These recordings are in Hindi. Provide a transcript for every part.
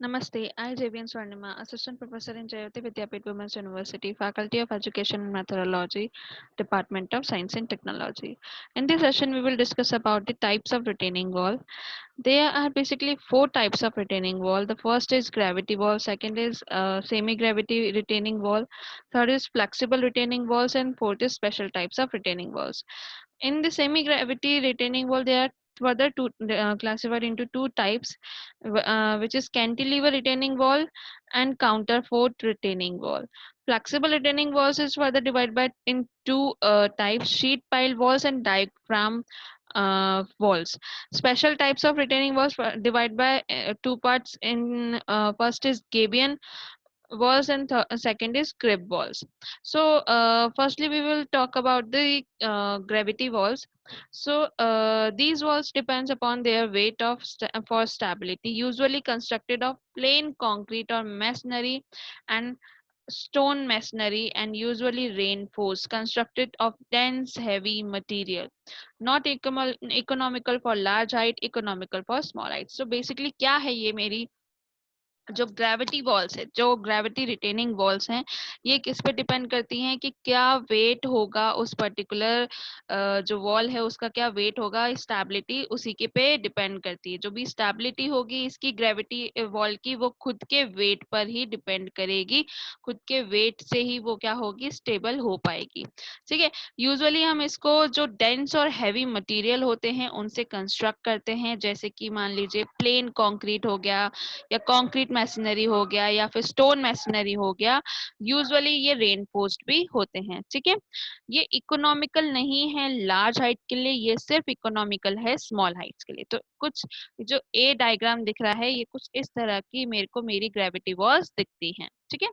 Namaste. I, Javian Swarnima, Assistant Professor in Jayati Vidyapeeth Women's University, Faculty of Education and Methodology, Department of Science and Technology. In this session, we will discuss about the types of retaining wall. There are basically four types of retaining wall. The first is gravity wall, second is semi-gravity retaining wall, third is flexible retaining walls, and fourth is special types of retaining walls. In the semi-gravity retaining wall, they are further classified into two types, which is cantilever retaining wall and counterfort retaining wall. Flexible retaining walls is further divided by in two types: sheet pile walls and diaphragm walls. Special types of retaining walls divide by two parts. In first is Gabion walls and second is crib walls. So firstly we will talk about the gravity walls. So these walls depends upon their weight of for stability, usually constructed of plain concrete or masonry and stone masonry, and usually reinforced, constructed of dense heavy material, not economical for large height, economical for small height. So basically क्या है ये मेरी जो ग्रेविटी वॉल्स है, जो ग्रेविटी रिटेनिंग वॉल्स हैं, ये किस पे डिपेंड करती हैं कि क्या वेट होगा उस पर्टिकुलर जो वॉल है उसका क्या वेट होगा, स्टेबिलिटी उसी के पे डिपेंड करती है। जो भी स्टेबिलिटी होगी इसकी ग्रेविटी वॉल की, वो खुद के वेट पर ही डिपेंड करेगी, खुद के वेट से ही वो क्या होगी, स्टेबल हो पाएगी। ठीक है, यूजुअली हम इसको जो डेंस और हैवी मटेरियल होते हैं उनसे कंस्ट्रक्ट करते हैं, जैसे कि मान लीजिए प्लेन कंक्रीट हो गया या कंक्रीट मैसनरी हो गया या फिर स्टोन मैसनरी हो गया। यूजुअली ये रेनफोर्स्ड भी होते हैं। ठीक है, ये इकोनॉमिकल नहीं है लार्ज हाइट के लिए, ये सिर्फ इकोनॉमिकल है स्मॉल हाइट्स के लिए। तो कुछ जो ए डायग्राम दिख रहा है, ये कुछ इस तरह की मेरे को मेरी ग्रेविटी वॉल्स दिखती हैं। ठीक है,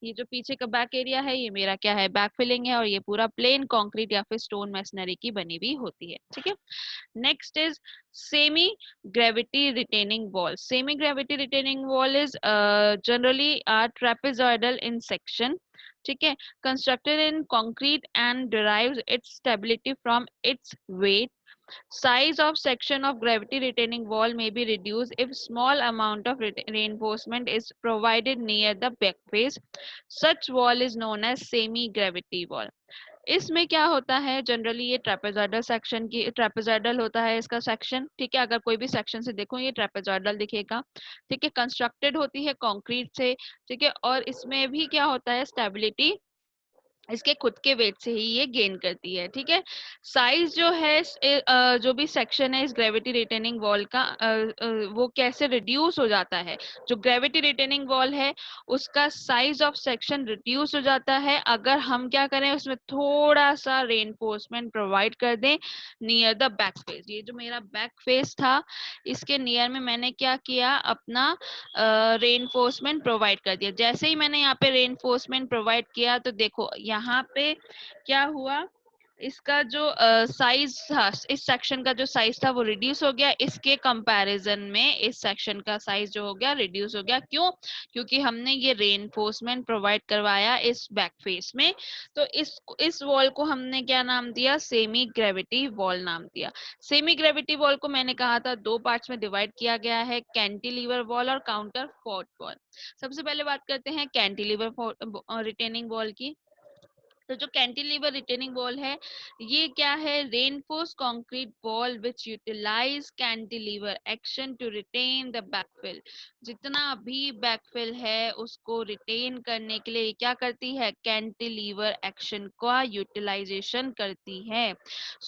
ये जो पीछे का बैक एरिया है ये मेरा क्या है, बैक फिलिंग है, और ये पूरा प्लेन कंक्रीट या फिर स्टोन मैसनरी की बनी हुई होती है। ठीक है, next is semi gravity retaining wall. Semi gravity retaining wall is generally trapezoidal in section. ठीक है, constructed in concrete and derives its stability from its weight. Size of section of gravity retaining wall may be reduced if small amount of reinforcement is provided near the back face. Such wall is known as semi gravity wall. इसमें क्या होता है, जनरली ये ट्रेपेजॉइडल सेक्शन की, ट्रेपेजॉइडल होता है इसका सेक्शन। ठीक है, अगर कोई भी सेक्शन से देखो ये ट्रेपेजॉइडल दिखेगा। ठीक है, कंस्ट्रक्टेड होती है कंक्रीट से। ठीक है, और इसमें भी क्या होता है, स्टेबिलिटी इसके खुद के वेट से ही ये गेन करती है। ठीक है, साइज जो है जो भी सेक्शन है इस ग्रेविटी रिटेनिंग वॉल का, वो कैसे रिड्यूस हो जाता है, जो ग्रेविटी रिटेनिंग वॉल है उसका साइज ऑफ सेक्शन रिड्यूस हो जाता है अगर हम क्या करें, उसमें थोड़ा सा रेनफोर्समेंट प्रोवाइड कर दें नियर द बैक फेस। ये जो मेरा बैक फेस था इसके नियर में मैंने क्या किया, अपना रेनफोर्समेंट प्रोवाइड कर दिया। जैसे ही मैंने यहाँ पे रेनफोर्समेंट प्रोवाइड किया तो देखो यहाँ पे क्या हुआ, इसका जो साइज था, इस सेक्शन का जो साइज था वो रिड्यूस हो गया, इसके कंपैरिजन में इस सेक्शन का साइज जो हो गया रिड्यूस हो गया। क्यों? क्योंकि हमने ये रेनफोर्समेंट प्रोवाइड करवाया इस बैक फेस में। तो इस वॉल को हमने क्या नाम दिया, सेमी ग्रेविटी वॉल नाम दिया। सेमी ग्रेविटी वॉल को मैंने कहा था दो पार्ट्स में डिवाइड किया गया है, कैंटिलीवर वॉल और काउंटर फोर्ट वॉल। सबसे पहले बात करते हैं कैंटिलीवर रिटेनिंग वॉल की। तो जो कैंटिलीवर रिटेनिंग वॉल है ये क्या है, reinforce concrete wall which utilize cantilever action to retain the backfill. जितना भी बैकफिल है उसको रिटेन करने के लिए क्या करती है, कैंटिलीवर एक्शन का यूटिलाइजेशन करती है।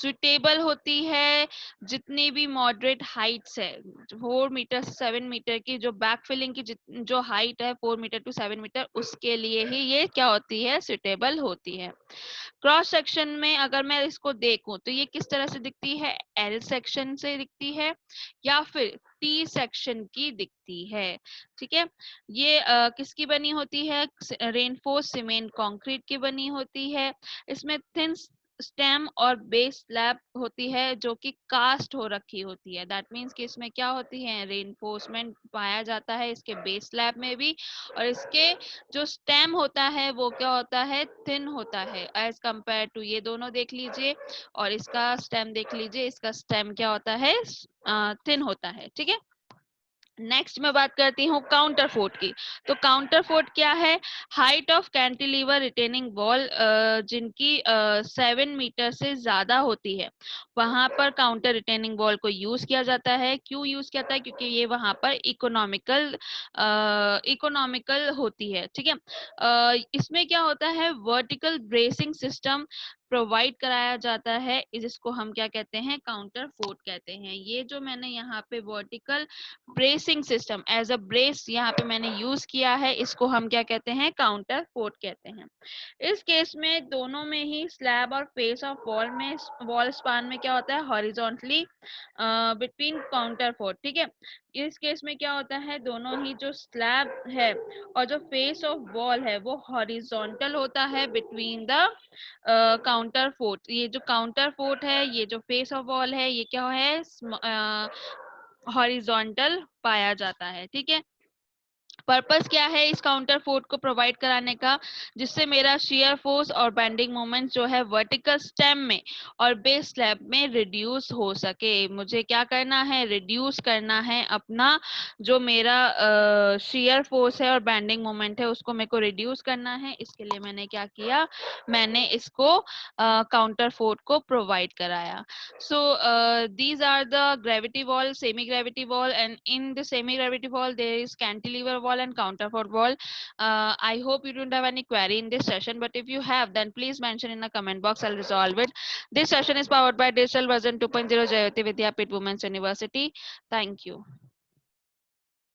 सुटेबल होती है जितनी भी मॉडरेट हाइट्स है, 4 मीटर से 7 मीटर की जो बैकफिलिंग की जो हाइट है 4 मीटर to 7 मीटर, उसके लिए ही ये क्या होती है, सुटेबल होती है। क्रॉस सेक्शन में अगर मैं इसको देखूं तो ये किस तरह से दिखती है, एल सेक्शन से दिखती है या फिर टी सेक्शन की दिखती है। ठीक है, ये किसकी बनी होती है, रेनफोर्स सीमेंट कंक्रीट की बनी होती है। इसमें थिन स्टेम और बेस स्लैब होती है जो कि कास्ट हो रखी होती है। दैट मीन्स कि इसमें क्या होती है, रेनफोर्समेंट पाया जाता है इसके बेस स्लैब में भी, और इसके जो स्टेम होता है वो क्या होता है, थिन होता है एज कंपेयर टू, ये दोनों देख लीजिए और इसका स्टेम देख लीजिए, इसका स्टेम क्या होता है, थिन होता है। ठीक है, नेक्स्ट मैं बात करती हूँ काउंटर फोर्ट की। तो काउंटर फोर्ट क्या है? Height of cantilever retaining wall जिनकी 7 मीटर से ज्यादा होती है, वहां पर काउंटर रिटेनिंग वॉल को यूज किया जाता है। क्यों यूज किया जाता है? क्योंकि ये वहां पर इकोनॉमिकल होती है। ठीक है। इसमें क्या होता है, वर्टिकल ब्रेसिंग सिस्टम प्रोवाइड कराया जाता है, जिसको हम क्या कहते हैं, काउंटर फोर्ट कहते हैं। ये जो मैंने यहाँ पे vertical bracing system as a brace यहाँ पे मैंने यूज किया है, इसको हम क्या कहते हैं, काउंटर फोर्ट कहते हैं। इस केस में दोनों में ही स्लैब और फेस ऑफ वॉल स्पान में क्या होता है, हॉरिजॉन्टली बिटवीन काउंटर फोर्ट। ठीक है। इस केस में क्या होता है, दोनों ही जो स्लैब है और जो फेस ऑफ वॉल है वो हॉरिजॉन्टल होता है बिटवीन द काउंटर फोर्ट। ये जो काउंटर फोर्ट है, ये जो फेस ऑफ वॉल है, ये क्या है, हॉरिजॉन्टल पाया जाता है। ठीक है। पर्पस क्या है इस काउंटर फोर्ट को प्रोवाइड कराने का? जिससे मेरा शियर फोर्स और बेंडिंग मोमेंट जो है वर्टिकल स्टेम में और बेस स्लैब में रिड्यूस हो सके। मुझे क्या करना है, रिड्यूस करना है अपना जो मेरा शियर फोर्स है और बेंडिंग मोमेंट है, उसको मेरे को रिड्यूस करना है। इसके लिए मैंने क्या किया, मैंने इसको काउंटर फोर्ट को प्रोवाइड कराया। So these are the gravity wall, semi gravity wall, and in the semi gravity wall there is cantilever wall and counterfort wall. I hope you don't have any query in this session, but if you have, then please mention in the comment box. I'll resolve it. This session is powered by Digital Version 2.0 Jayoti Vidyapeeth Women's University. Thank you.